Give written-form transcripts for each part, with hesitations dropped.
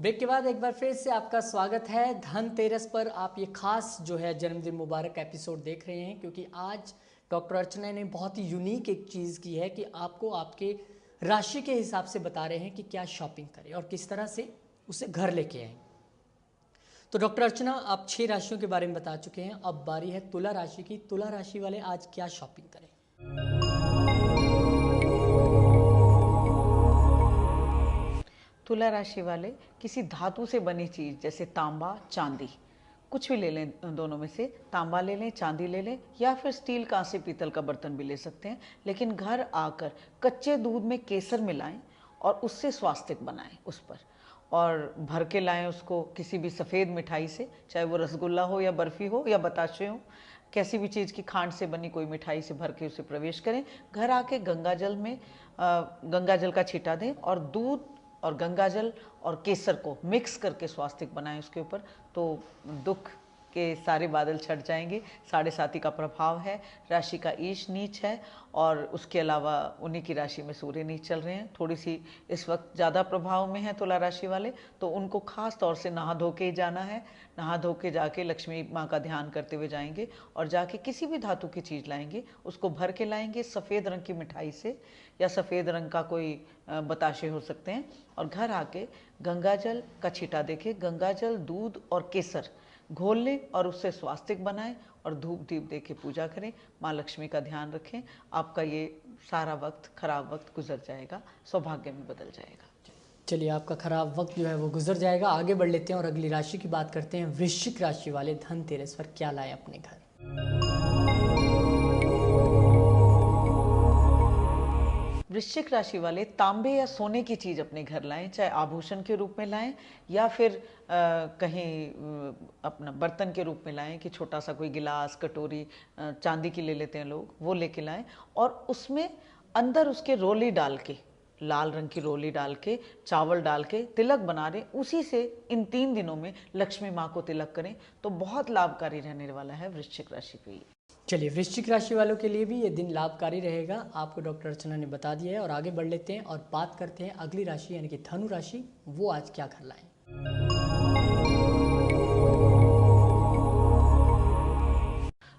Break के बाद एक बार फिर से आपका स्वागत है। धनतेरस पर आप ये खास जो है जन्मदिन मुबारक एपिसोड देख रहे हैं, क्योंकि आज डॉक्टर अर्चना ने बहुत ही यूनिक एक चीज़ की है कि आपको आपके राशि के हिसाब से बता रहे हैं कि क्या शॉपिंग करें और किस तरह से उसे घर लेके आएँ। तो डॉक्टर अर्चना, आप 6 राशियों के बारे में बता चुके हैं, अब बारी है तुला राशि की। तुला राशि वाले आज क्या शॉपिंग करें? तुला राशि वाले किसी धातु से बनी चीज़ जैसे तांबा, चांदी, कुछ भी ले लें। दोनों में से तांबा ले लें, चांदी ले लें, या फिर स्टील, कांसे, पीतल का बर्तन भी ले सकते हैं। लेकिन घर आकर कच्चे दूध में केसर मिलाएं और उससे स्वास्तिक बनाएं उस पर, और भर के लाएं उसको किसी भी सफ़ेद मिठाई से, चाहे वो रसगुल्ला हो या बर्फ़ी हो या बताशे हो, कैसी भी चीज़ की खांड से बनी कोई मिठाई से भर के उसे प्रवेश करें। घर आके गंगाजल में गंगाजल का छींटा दें और दूध और गंगाजल और केसर को मिक्स करके स्वास्तिक बनाएं उसके ऊपर, तो दुख के सारे बादल छट जाएंगे। 7.5 का प्रभाव है, राशि का ईश नीच है, और उसके अलावा उन्हीं की राशि में सूर्य नीच चल रहे हैं। थोड़ी सी इस वक्त ज़्यादा प्रभाव में है तुला राशि वाले, तो उनको खास तौर से नहा धो के ही जाना है। नहा धो के जाके लक्ष्मी माँ का ध्यान करते हुए जाएंगे और जाके किसी भी धातु की चीज़ लाएंगे, उसको भर के लाएंगे सफ़ेद रंग की मिठाई से, या सफ़ेद रंग का कोई बताशे हो सकते हैं, और घर आके गंगाजल का छींटा देके गंगाजल, दूध और केसर घोल लें और उससे स्वास्तिक बनाएं और धूप दीप दे के पूजा करें। माँ लक्ष्मी का ध्यान रखें। आपका ये सारा वक्त, खराब वक्त गुजर जाएगा, सौभाग्य में बदल जाएगा। चलिए, आपका खराब वक्त जो है वो गुजर जाएगा। आगे बढ़ लेते हैं और अगली राशि की बात करते हैं। वृश्चिक राशि वाले धनतेरस पर क्या लाएं अपने घर? वृश्चिक राशि वाले तांबे या सोने की चीज़ अपने घर लाएं, चाहे आभूषण के रूप में लाएं या फिर कहीं अपना बर्तन के रूप में लाएं, कि छोटा सा कोई गिलास, कटोरी चांदी की ले लेते हैं लोग, वो लेके लाएं, और उसमें अंदर उसके रोली डाल के, लाल रंग की रोली डाल के, चावल डाल के तिलक बना रहे, उसी से इन 3 दिनों में लक्ष्मी माँ को तिलक करें, तो बहुत लाभकारी रहने वाला है वृश्चिक राशि पे। चलिए, वृश्चिक राशि वालों के लिए भी ये दिन लाभकारी रहेगा, आपको डॉक्टर अर्चना ने बता दिया है। और आगे बढ़ लेते हैं और बात करते हैं अगली राशि यानी कि धनु राशि, वो आज क्या घर लाएं?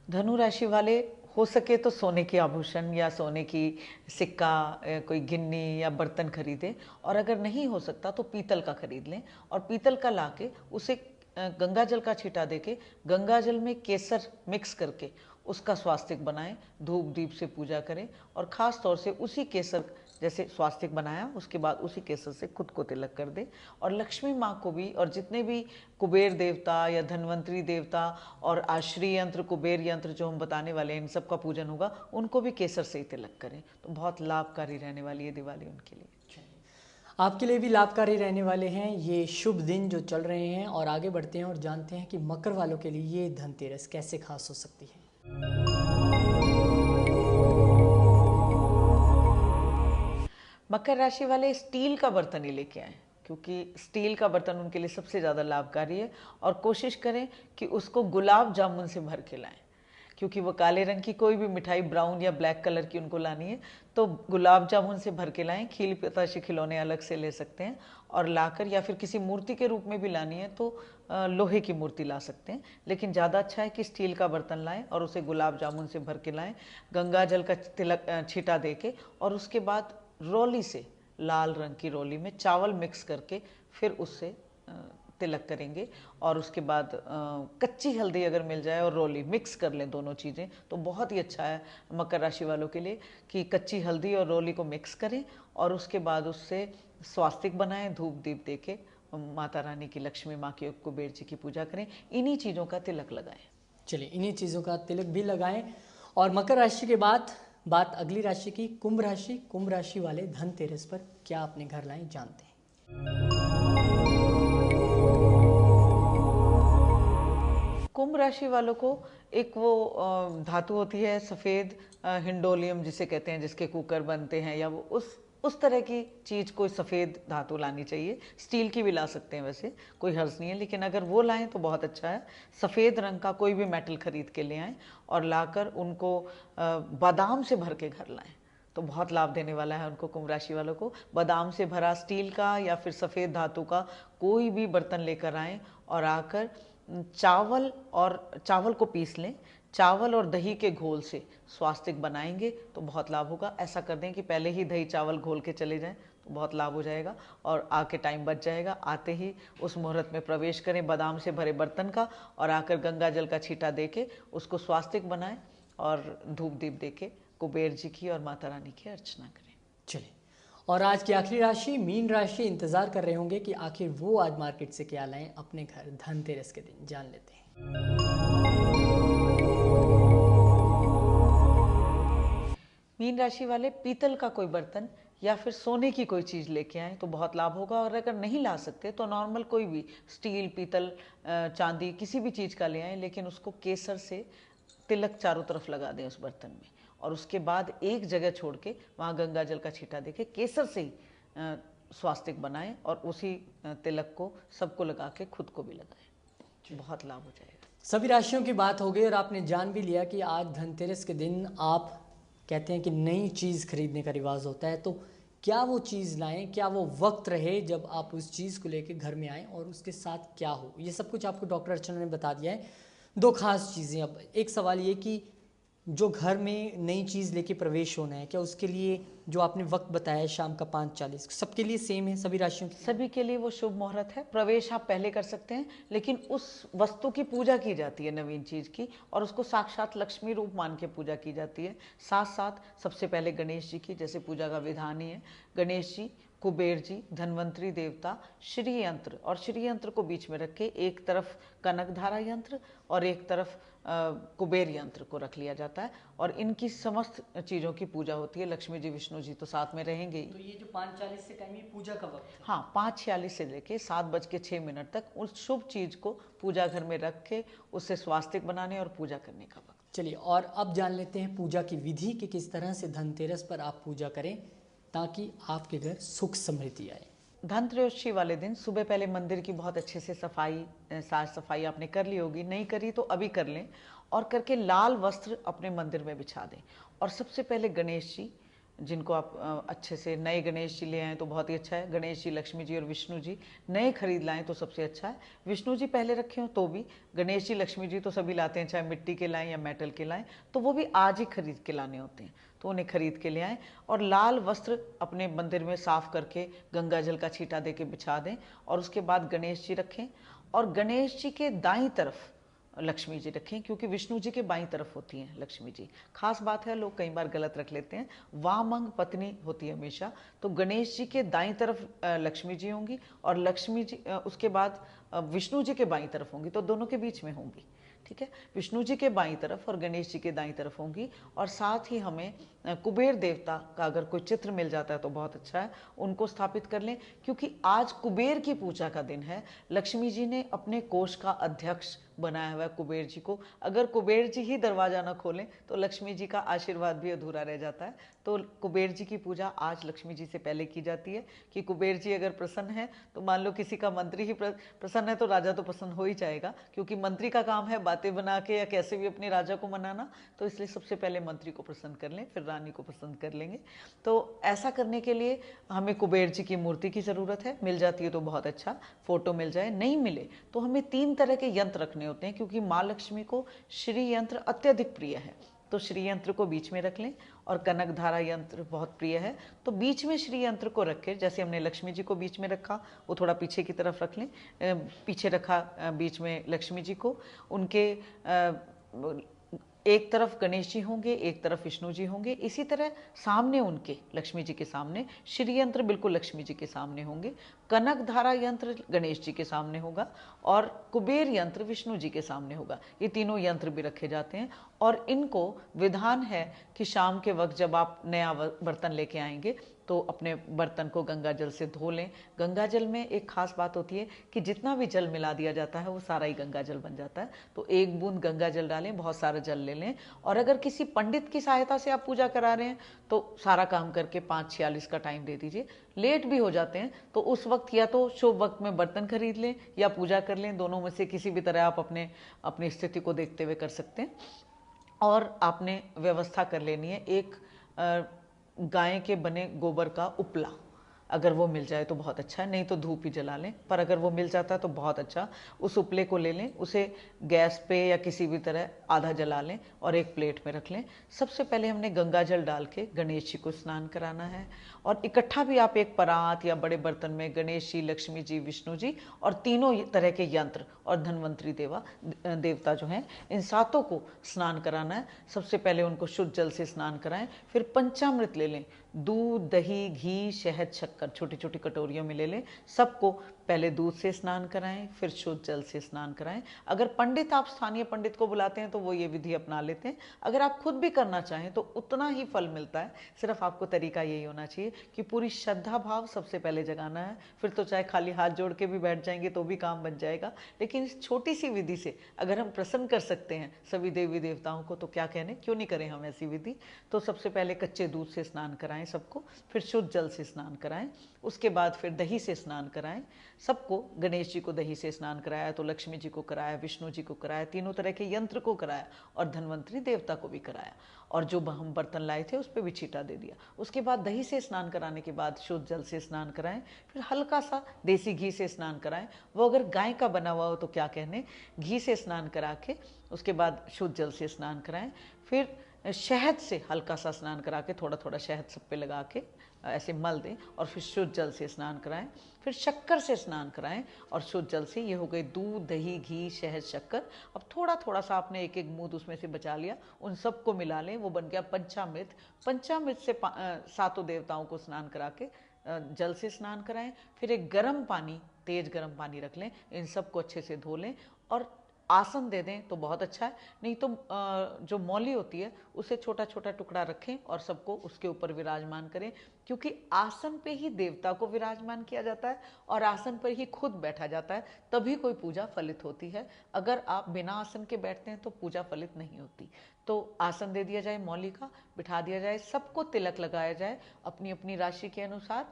धनु राशि वाले हो सके तो सोने के आभूषण या सोने की सिक्का, कोई गिन्नी या बर्तन खरीदें, और अगर नहीं हो सकता तो पीतल का खरीद लें, और पीतल का लाके उसे गंगाजल का छींटा देके गंगाजल में केसर मिक्स करके उसका स्वास्तिक बनाएं, धूप दीप से पूजा करें, और ख़ास तौर से उसी केसर, जैसे स्वास्तिक बनाया उसके बाद उसी केसर से खुद को तिलक कर दे। और लक्ष्मी माँ को भी, और जितने भी कुबेर देवता या धन्वंतरी देवता और आश्री यंत्र, कुबेर यंत्र जो हम बताने वाले हैं, इन सब का पूजन होगा, उनको भी केसर से ही तिलक करें, तो बहुत लाभकारी रहने वाली है दिवाली उनके लिए। आपके लिए भी लाभकारी रहने वाले हैं ये शुभ दिन जो चल रहे हैं। और आगे बढ़ते हैं और जानते हैं कि मकर वालों के लिए ये धनतेरस कैसे खास हो सकती है। मकर राशि वाले स्टील का बर्तन ही लेके आए, क्योंकि स्टील का बर्तन उनके लिए सबसे ज़्यादा लाभकारी है, और कोशिश करें कि उसको गुलाब जामुन से भर के लाएं, क्योंकि वो काले रंग की कोई भी मिठाई, ब्राउन या ब्लैक कलर की उनको लानी है, तो गुलाब जामुन से भर के लाएं। खील बताशे खिलौने अलग से ले सकते हैं, और लाकर, या फिर किसी मूर्ति के रूप में भी लानी है तो लोहे की मूर्ति ला सकते हैं, लेकिन ज़्यादा अच्छा है कि स्टील का बर्तन लाएं और उसे गुलाब जामुन से भर के लाएं, गंगा जल का तिलक छींटा दे के, और उसके बाद रोली से, लाल रंग की रोली में चावल मिक्स करके फिर उससे तिलक करेंगे। और उसके बाद कच्ची हल्दी अगर मिल जाए और रोली मिक्स कर लें, दोनों चीज़ें, तो बहुत ही अच्छा है मकर राशि वालों के लिए, कि कच्ची हल्दी और रोली को मिक्स करें और उसके बाद उससे स्वास्तिक बनाएं, धूप दीप दे के माता रानी की, लक्ष्मी माँ की, कुबेर जी की पूजा करें, इन्हीं चीज़ों का तिलक लगाएं। चलिए, इन्हीं चीज़ों का तिलक भी लगाएं। और मकर राशि के बाद बात अगली राशि की, कुंभ राशि। कुंभ राशि वाले धनतेरस पर क्या अपने घर लाएं, जानते हैं। कुंभ राशि वालों को एक वो धातु होती है सफ़ेद, हिंडोलियम जिसे कहते हैं, जिसके कुकर बनते हैं, या वो उस तरह की चीज़, कोई सफ़ेद धातु लानी चाहिए। स्टील की भी ला सकते हैं, वैसे कोई हर्ज नहीं है, लेकिन अगर वो लाएं तो बहुत अच्छा है। सफ़ेद रंग का कोई भी मेटल खरीद के ले आएँ और लाकर उनको बादाम से भर के घर लाएं, तो बहुत लाभ देने वाला है उनको, कुंभ राशि वालों को। बादाम से भरा स्टील का या फिर सफ़ेद धातु का कोई भी बर्तन लेकर आएँ और आकर चावल को पीस लें, चावल और दही के घोल से स्वास्तिक बनाएंगे तो बहुत लाभ होगा। ऐसा कर दें कि पहले ही दही चावल घोल के चले जाएं तो बहुत लाभ हो जाएगा और आके टाइम बच जाएगा। आते ही उस मुहूर्त में प्रवेश करें बादाम से भरे बर्तन का और आकर गंगा जल का छींटा दे के उसको स्वास्तिक बनाएं और धूप दीप दे के कुबेर जी की और माता रानी की अर्चना करें। चलिए, और आज की आखिरी राशि मीन राशि इंतजार कर रहे होंगे कि आखिर वो आज मार्केट से क्या लाएं अपने घर धनतेरस के दिन। जान लेते हैं। मीन राशि वाले पीतल का कोई बर्तन या फिर सोने की कोई चीज़ लेके आएँ तो बहुत लाभ होगा। और अगर नहीं ला सकते तो नॉर्मल कोई भी स्टील, पीतल, चांदी किसी भी चीज़ का ले आएँ, लेकिन उसको केसर से तिलक चारों तरफ लगा दें उस बर्तन में और उसके बाद एक जगह छोड़ के वहाँ गंगा जल का छींटा देके केसर से ही स्वास्तिक बनाएं और उसी तिलक को सबको लगा के खुद को भी लगाएं, बहुत लाभ हो जाएगा। सभी राशियों की बात हो गई और आपने जान भी लिया कि आज धनतेरस के दिन आप कहते हैं कि नई चीज़ खरीदने का रिवाज होता है, तो क्या वो चीज़ लाएं, क्या वो वक्त रहे जब आप उस चीज़ को लेकर घर में आएँ और उसके साथ क्या हो, ये सब कुछ आपको डॉक्टर अर्चना ने बता दिया है। दो खास चीज़ें। अब एक सवाल ये कि जो घर में नई चीज़ लेके प्रवेश होना है, क्या उसके लिए जो आपने वक्त बताया है शाम का 5:40 सबके लिए सेम है सभी राशियों के? सभी के लिए वो शुभ मुहूर्त है। प्रवेश आप पहले कर सकते हैं, लेकिन उस वस्तु की पूजा की जाती है नवीन चीज़ की, और उसको साक्षात लक्ष्मी रूप मान के पूजा की जाती है। साथ साथ सबसे पहले गणेश जी की जैसे पूजा का विधान ही है। गणेश जी, कुबेर जी, धन्वंतरी देवता, श्री यंत्र, और श्री यंत्र को बीच में रख के एक तरफ कनकधारा यंत्र और एक तरफ कुबेर यंत्र को रख लिया जाता है और इनकी समस्त चीज़ों की पूजा होती है। लक्ष्मी जी, विष्णु जी तो साथ में रहेंगे ही। तो ये जो 5:40 से टाइम, ये पूजा का वक्त है? हाँ, 5:46 से लेके 7:06 तक उस शुभ चीज़ को पूजा घर में रख के उससे स्वास्तिक बनाने और पूजा करने का वक्त। चलिए, और अब जान लेते हैं पूजा की विधि कि किस तरह से धनतेरस पर आप पूजा करें ताकि आपके घर सुख समृद्धि आए। धनत्रयोदशी वाले दिन सुबह पहले मंदिर की बहुत अच्छे से सफाई, साफ सफाई आपने कर ली होगी, नहीं करी तो अभी कर लें, और करके लाल वस्त्र अपने मंदिर में बिछा दें। और सबसे पहले गणेश जी, जिनको आप अच्छे से नए गणेश जी ले आएँ तो बहुत ही अच्छा है। गणेश जी, लक्ष्मी जी और विष्णु जी नए खरीद लाएँ तो सबसे अच्छा है। विष्णु जी पहले रखे हो तो भी, गणेश जी, लक्ष्मी जी तो सभी लाते हैं, चाहे मिट्टी के लाएँ या मेटल के लाएँ, तो वो भी आज ही खरीद के लाने होते हैं, तो उन्हें खरीद के ले आएँ। और लाल वस्त्र अपने मंदिर में साफ करके गंगा जल का छींटा दे के बिछा दें और उसके बाद गणेश जी रखें और गणेश जी के दाईं तरफ लक्ष्मी जी रखें, क्योंकि विष्णु जी के बाईं तरफ होती हैं लक्ष्मी जी। खास बात है, लोग कई बार गलत रख लेते हैं, वामंग पत्नी होती है हमेशा, तो गणेश जी के दाईं तरफ लक्ष्मी जी होंगी और लक्ष्मी जी उसके बाद विष्णु जी के बाईं तरफ होंगी, तो दोनों के बीच में होंगी। ठीक है, विष्णु जी के बाईं तरफ और गणेश जी के दाईं तरफ होंगी। और साथ ही हमें कुबेर देवता का अगर कोई चित्र मिल जाता है तो बहुत अच्छा है, उनको स्थापित कर लें, क्योंकि आज कुबेर की पूजा का दिन है। लक्ष्मी जी ने अपने कोष का अध्यक्ष बनाया हुआ है कुबेर जी को। अगर कुबेर जी ही दरवाजा न खोलें तो लक्ष्मी जी का आशीर्वाद भी अधूरा रह जाता है। तो कुबेर जी की पूजा आज लक्ष्मी जी से पहले की जाती है कि कुबेर जी अगर प्रसन्न है तो मान लो किसी का मंत्री ही प्रसन्न है तो राजा तो प्रसन्न हो ही जाएगा, क्योंकि मंत्री का काम है बातें बना के या कैसे भी अपने राजा को मनाना। तो इसलिए सबसे पहले मंत्री को प्रसन्न कर लें, फिर रानी को पसंद कर लेंगे। तो ऐसा करने के लिए हमें कुबेर जी की मूर्ति की ज़रूरत है। मिल जाती है तो बहुत अच्छा, फोटो मिल जाए, नहीं मिले तो हमें 3 तरह के यंत्र रखने होते हैं, क्योंकि माँ लक्ष्मी को श्री यंत्र अत्यधिक प्रिय है। तो श्री यंत्र को बीच में रख लें और कनकधारा यंत्र बहुत प्रिय है, तो बीच में श्री यंत्र को रख के, जैसे हमने लक्ष्मी जी को बीच में रखा, वो थोड़ा पीछे की तरफ रख लें, पीछे रखा बीच में लक्ष्मी जी को, उनके एक तरफ गणेश जी होंगे, एक तरफ विष्णु जी होंगे। इसी तरह सामने उनके लक्ष्मी जी के सामने श्री यंत्र बिल्कुल लक्ष्मी जी के सामने होंगे, कनक धारा यंत्र गणेश जी के सामने होगा और कुबेर यंत्र विष्णु जी के सामने होगा। ये तीनों यंत्र भी रखे जाते हैं और इनको विधान है कि शाम के वक्त जब आप नया बर्तन लेके आएंगे तो अपने बर्तन को गंगा जल से धो लें। गंगा जल में एक खास बात होती है कि जितना भी जल मिला दिया जाता है वो सारा ही गंगा जल बन जाता है। तो एक बूंद गंगा जल डालें, बहुत सारा जल ले लें। और अगर किसी पंडित की सहायता से आप पूजा करा रहे हैं तो सारा काम करके 5:46 का टाइम दे दीजिए। लेट भी हो जाते हैं तो उस वक्त या तो शुभ वक्त में बर्तन खरीद लें या पूजा कर लें, दोनों में से किसी भी तरह आप अपनी स्थिति को देखते हुए कर सकते हैं। और आपने व्यवस्था कर लेनी है, एक गाय के बने गोबर का उपला, अगर वो मिल जाए तो बहुत अच्छा है, नहीं तो धूप ही जला लें, पर अगर वो मिल जाता है तो बहुत अच्छा। उस उपले को ले लें, उसे गैस पे या किसी भी तरह आधा जला लें और एक प्लेट में रख लें। सबसे पहले हमने गंगा जल डाल के गणेश जी को स्नान कराना है, और इकट्ठा भी आप एक परात या बड़े बर्तन में गणेश जी, लक्ष्मी जी, विष्णु जी और तीनों तरह के यंत्र और धन्वंतरी देवता जो हैं, इन सातों को स्नान कराना है। सबसे पहले उनको शुद्ध जल से स्नान कराएं, फिर पंचामृत ले लें, दूध, दही, घी, शहद, शक्कर छोटी छोटी कटोरियों में ले लें। सबको पहले दूध से स्नान कराएं, फिर शुद्ध जल से स्नान कराएं। अगर पंडित, आप स्थानीय पंडित को बुलाते हैं तो वो ये विधि अपना लेते हैं। अगर आप खुद भी करना चाहें तो उतना ही फल मिलता है, सिर्फ आपको तरीका यही होना चाहिए कि पूरी श्रद्धा भाव सबसे पहले जगाना है। फिर तो चाहे खाली हाथ जोड़ के भी बैठ जाएंगे तो भी काम बन जाएगा, लेकिन इस छोटी सी विधि से अगर हम प्रसन्न कर सकते हैं सभी देवी देवताओं को तो क्या कहने, क्यों नहीं करें हम ऐसी विधि। तो सबसे पहले कच्चे दूध से स्नान कराएं सबको, फिर शुद्ध जल से स्नान कराएं, उसके बाद फिर दही से स्नान कराएं सबको। गणेश जी को दही से स्नान कराया तो लक्ष्मी जी को कराया, विष्णु जी को कराया, तीनों तरह के यंत्र को कराया और धन्वंतरी देवता को भी कराया, और जो हम बर्तन लाए थे उस पर भी छींटा दे दिया। उसके बाद दही से स्नान कराने के बाद शुद्ध जल से स्नान कराएं, फिर हल्का सा देसी घी से स्नान कराएं। वो अगर गाय का बना हुआ हो तो क्या कहने, घी से स्नान करा के उसके बाद शुद्ध जल से स्नान कराएं। फिर शहद से हल्का सा स्नान करा के, थोड़ा थोड़ा शहद सब पे लगा के ऐसे मल दें, और फिर शुद्ध जल से स्नान कराएं। फिर शक्कर से स्नान कराएं और शुद्ध जल से। ये हो गए दूध, दही, घी, शहद, शक्कर। अब थोड़ा थोड़ा सा आपने एक एक बूंद उसमें से बचा लिया, उन सबको मिला लें, वो बन गया पंचामृत। पंचामृत से सातों देवताओं को स्नान करा के जल से स्नान कराएं। फिर एक गर्म पानी, तेज गर्म पानी रख लें, इन सबको अच्छे से धो लें और आसन दे दें तो बहुत अच्छा है। नहीं तो जो मौली होती है उसे छोटा छोटा टुकड़ा रखें और सबको उसके ऊपर विराजमान करें, क्योंकि आसन पे ही देवता को विराजमान किया जाता है और आसन पर ही खुद बैठा जाता है, तभी कोई पूजा फलित होती है। अगर आप बिना आसन के बैठते हैं तो पूजा फलित नहीं होती। तो आसन दे दिया जाए मौली का, बिठा दिया जाए, सबको तिलक लगाया जाए अपनी अपनी राशि के अनुसार।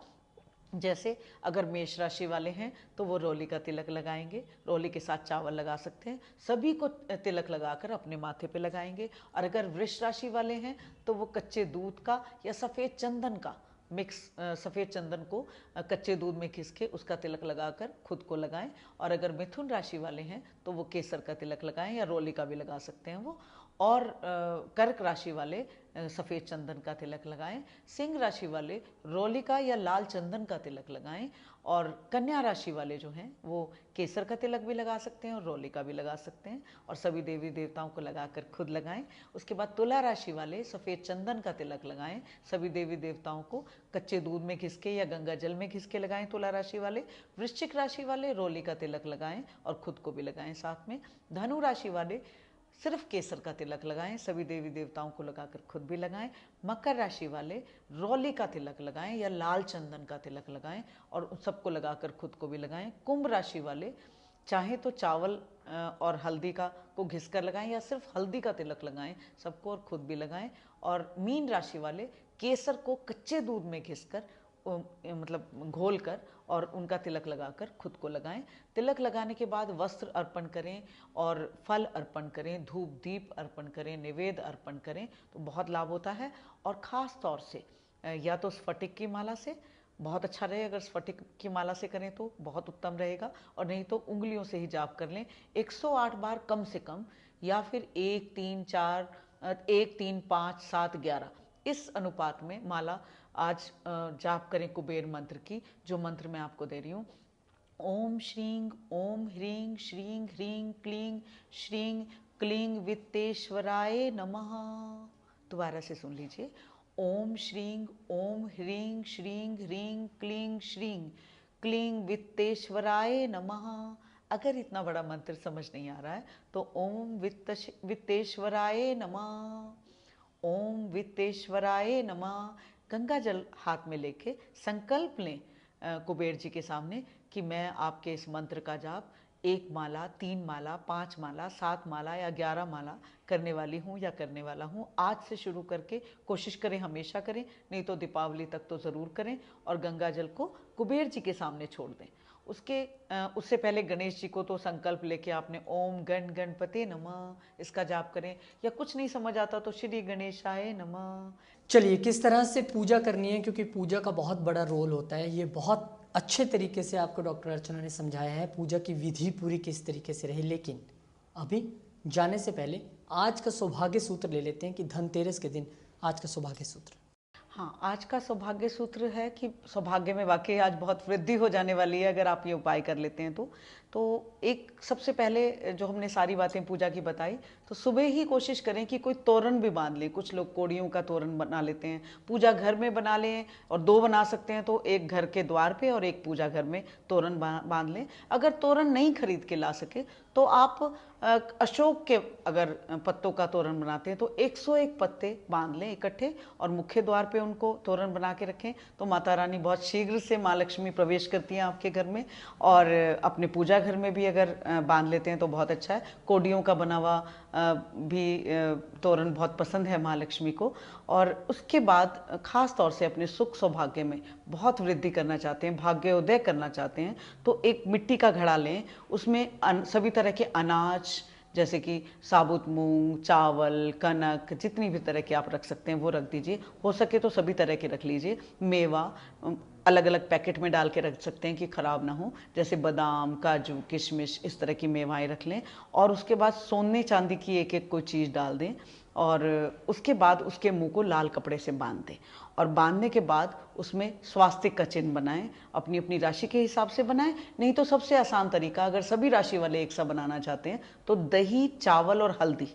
जैसे अगर मेष राशि वाले हैं तो वो रोली का तिलक लगाएंगे, रोली के साथ चावल लगा सकते हैं, सभी को तिलक लगाकर अपने माथे पे लगाएंगे। और अगर वृष राशि वाले हैं तो वो कच्चे दूध का या सफ़ेद चंदन का मिक्स, सफ़ेद चंदन को कच्चे दूध में घिस के उसका तिलक लगाकर खुद को लगाएं। और अगर मिथुन राशि वाले हैं तो वो केसर का तिलक लगाएं या रोली का भी लगा सकते हैं वो। और कर्क राशि वाले सफ़ेद चंदन का तिलक लगाएं। सिंह राशि वाले रोली का या लाल चंदन का तिलक लगाएं। और कन्या राशि वाले जो हैं वो केसर का तिलक भी लगा सकते हैं और रोली का भी लगा सकते हैं, और सभी देवी देवताओं को लगाकर खुद लगाएं। उसके बाद तुला राशि वाले सफ़ेद चंदन का तिलक लगाएं, सभी देवी देवताओं को कच्चे दूध में घिस के या गंगा जल में घिस के लगाएं तुला राशि वाले। वृश्चिक राशि वाले रोली का तिलक लगाएं और खुद को भी लगाएं साथ में। धनु राशि वाले सिर्फ केसर का तिलक लगाएं, सभी देवी देवताओं को लगाकर खुद भी लगाएं। मकर राशि वाले रोली का तिलक लगाएं या लाल चंदन का तिलक लगाएं और उन सबको लगाकर खुद को भी लगाएं। कुंभ राशि वाले चाहे तो चावल और हल्दी का को घिसकर लगाएं या सिर्फ हल्दी का तिलक लगाएं सबको और खुद भी लगाएं। और मीन राशि वाले केसर को कच्चे दूध में घिसकर मतलब घोल कर और उनका तिलक लगाकर खुद को लगाएं। तिलक लगाने के बाद वस्त्र अर्पण करें और फल अर्पण करें, धूप दीप अर्पण करें, निवेद अर्पण करें तो बहुत लाभ होता है। और ख़ास तौर से या तो स्फटिक की माला से बहुत अच्छा रहे, अगर स्फटिक की माला से करें तो बहुत उत्तम रहेगा, और नहीं तो उंगलियों से ही जाप कर लें 108 बार कम से कम, या फिर 1 3 4 1 3 5 7 11 इस अनुपात में माला आज जाप करें कुबेर मंत्र की, जो मंत्र मैं आपको दे रही हूँ। ओम श्रीं ओम ह्रीं श्रीं ह्रीं क्लीं श्रीं क्लीं वित्तेश्वराय नमः। दोबारा से सुन लीजिए। ओम श्रीं ओम ह्रीं श्रीं ह्रीं क्लीं श्रीं क्लीं वित्तेश्वराय नमः। अगर इतना बड़ा मंत्र समझ नहीं आ रहा है तो ओम वित्तेश्वराय नमः, ओम वित्तेश्वराय नमः। गंगा जल हाथ में लेके संकल्प लें कुबेर जी के सामने कि मैं आपके इस मंत्र का जाप 1 माला, 3 माला, 5 माला, 7 माला या 11 माला करने वाली हूँ या करने वाला हूँ। आज से शुरू करके कोशिश करें, हमेशा करें, नहीं तो दीपावली तक तो ज़रूर करें, और गंगा जल को कुबेर जी के सामने छोड़ दें। उससे पहले गणेश जी को तो संकल्प लेके आपने ओम गण गणपति नमः इसका जाप करें, या कुछ नहीं समझ आता तो श्री गणेशाय नमः। चलिए किस तरह से पूजा करनी है, क्योंकि पूजा का बहुत बड़ा रोल होता है, ये बहुत अच्छे तरीके से आपको डॉक्टर अर्चना ने समझाया है पूजा की विधि पूरी किस तरीके से रही। लेकिन अभी जाने से पहले आज का सौभाग्य सूत्र ले लेते हैं कि धनतेरस के दिन आज का सौभाग्य सूत्र। हाँ, आज का सौभाग्य सूत्र है कि सौभाग्य में वाकई आज बहुत वृद्धि हो जाने वाली है अगर आप ये उपाय कर लेते हैं तो एक सबसे पहले जो हमने सारी बातें पूजा की बताई, तो सुबह ही कोशिश करें कि कोई तोरण भी बांध लें। कुछ लोग कोड़ियों का तोरण बना लेते हैं, पूजा घर में बना लें, और 2 बना सकते हैं तो एक घर के द्वार पे और एक पूजा घर में तोरण बांध लें। अगर तोरण नहीं खरीद के ला सके तो आप अशोक के अगर पत्तों का तोरण बनाते हैं तो 101 पत्ते बांध लें इकट्ठे और मुख्य द्वार पे उनको तोरण बना के रखें, तो माता रानी बहुत शीघ्र से माँ लक्ष्मी प्रवेश करती हैं आपके घर में। और अपने पूजा घर में भी अगर बांध लेते हैं तो बहुत अच्छा है। कोडियों का बना हुआ भी तोरण बहुत पसंद है माँ लक्ष्मी को। और उसके बाद खास तौर से अपने सुख सौभाग्य में बहुत वृद्धि करना चाहते हैं, भाग्योदय करना चाहते हैं, तो एक मिट्टी का घड़ा लें, उसमें सभी तरह के अनाज जैसे कि साबुत मूंग, चावल, कनक, जितनी भी तरह के आप रख सकते हैं वो रख दीजिए। हो सके तो सभी तरह के रख लीजिए। मेवा अलग अलग पैकेट में डाल के रख सकते हैं कि ख़राब ना हो, जैसे बादाम, काजू, किशमिश, इस तरह की मेवाएं रख लें। और उसके बाद सोने चांदी की एक एक कोई चीज़ डाल दें, और उसके बाद उसके मुंह को लाल कपड़े से बांध दें। और बांधने के बाद उसमें स्वास्तिक का चिन्ह बनाएं, अपनी अपनी राशि के हिसाब से बनाएं। नहीं तो सबसे आसान तरीका, अगर सभी राशि वाले एक सा बनाना चाहते हैं तो दही, चावल और हल्दी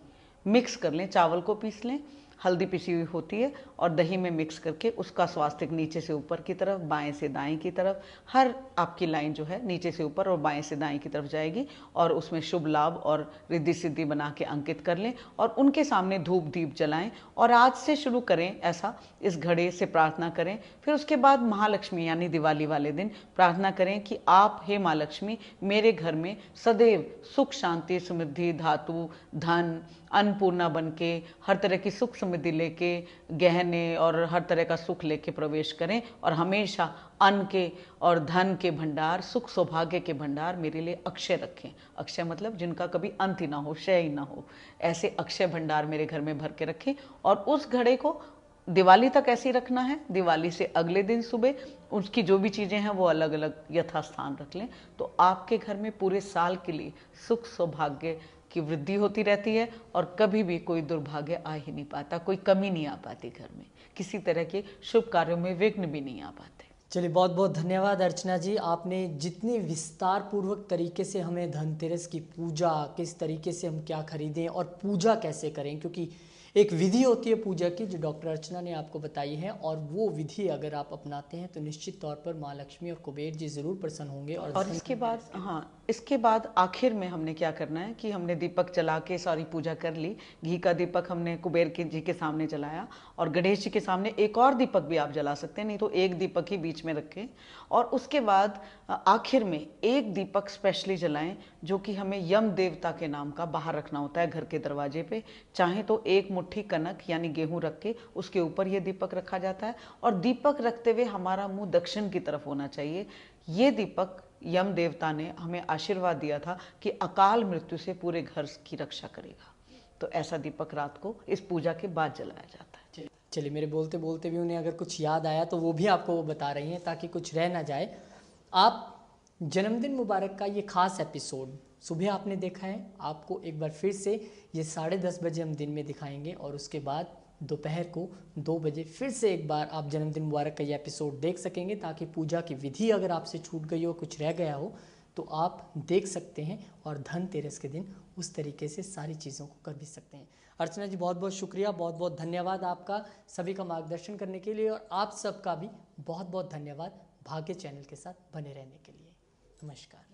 मिक्स कर लें। चावल को पीस लें, हल्दी पिसी हुई होती है, और दही में मिक्स करके उसका स्वास्तिक नीचे से ऊपर की तरफ, बाएं से दाएं की तरफ, हर आपकी लाइन जो है नीचे से ऊपर और बाएं से दाएं की तरफ जाएगी, और उसमें शुभ लाभ और रिद्धि सिद्धि बना के अंकित कर लें और उनके सामने धूप दीप जलाएं। और आज से शुरू करें ऐसा, इस घड़े से प्रार्थना करें। फिर उसके बाद महालक्ष्मी यानी दिवाली वाले दिन प्रार्थना करें कि आप हे माँ लक्ष्मी मेरे घर में सदैव सुख, शांति, समृद्धि, धातु, धन, अन्नपूर्णा बन के हर तरह की सुख समृद्धि लेके, गहने और हर तरह का सुख लेके प्रवेश करें, और हमेशा अन्न के और धन के भंडार, सुख सौभाग्य के भंडार मेरे लिए अक्षय रखें। अक्षय मतलब जिनका कभी अंत ही ना हो, क्षय ही ना हो, ऐसे अक्षय भंडार मेरे घर में भर के रखें। और उस घड़े को दिवाली तक ऐसे ही रखना है। दिवाली से अगले दिन सुबह उसकी जो भी चीज़ें हैं वो अलग अलग यथास्थान रख लें, तो आपके घर में पूरे साल के लिए सुख सौभाग्य की वृद्धि होती रहती है, और कभी भी कोई दुर्भाग्य आ ही नहीं पाता, कोई कमी नहीं आ पाती घर में, किसी तरह के शुभ कार्यों में विघ्न भी नहीं आ पाते। चलिए बहुत बहुत धन्यवाद अर्चना जी, आपने जितने विस्तार पूर्वक तरीके से हमें धनतेरस की पूजा, किस तरीके से हम क्या खरीदें और पूजा कैसे करें, क्योंकि एक विधि होती है पूजा की जो डॉक्टर अर्चना ने आपको बताई है, और वो विधि अगर आप अपनाते हैं तो निश्चित तौर पर माँ लक्ष्मी और कुबेर जी ज़रूर प्रसन्न होंगे। और इसके बाद, हाँ, इसके बाद आखिर में हमने क्या करना है कि हमने दीपक जला के सारी पूजा कर ली। घी का दीपक हमने कुबेर के जी के सामने जलाया, और गणेश जी के सामने एक और दीपक भी आप जला सकते हैं, नहीं तो एक दीपक ही बीच में रखें। और उसके बाद आखिर में एक दीपक स्पेशली जलाएं जो कि हमें यम देवता के नाम का बाहर रखना होता है घर के दरवाजे पे। चाहे तो एक मुट्ठी कनक यानी गेहूं रख के उसके ऊपर ये दीपक रखा जाता है, और दीपक रखते हुए हमारा मुंह दक्षिण की तरफ होना चाहिए। ये दीपक यम देवता ने हमें आशीर्वाद दिया था कि अकाल मृत्यु से पूरे घर की रक्षा करेगा, तो ऐसा दीपक रात को इस पूजा के बाद जलाया जाता है। चलिए मेरे बोलते बोलते भी उन्हें अगर कुछ याद आया तो वो भी आपको वो बता रही हैं ताकि कुछ रह ना जाए। आप जन्मदिन मुबारक का ये खास एपिसोड सुबह आपने देखा है, आपको एक बार फिर से ये 10:30 बजे हम दिन में दिखाएंगे, और उसके बाद दोपहर को 2 बजे फिर से एक बार आप जन्मदिन मुबारक का ये एपिसोड देख सकेंगे, ताकि पूजा की विधि अगर आपसे छूट गई हो, कुछ रह गया हो तो आप देख सकते हैं, और धनतेरस के दिन उस तरीके से सारी चीज़ों को कर भी सकते हैं। अर्चना जी बहुत बहुत शुक्रिया, बहुत बहुत धन्यवाद आपका सभी का मार्गदर्शन करने के लिए, और आप सबका भी बहुत बहुत धन्यवाद भाग्य चैनल के साथ बने रहने के लिए। नमस्कार।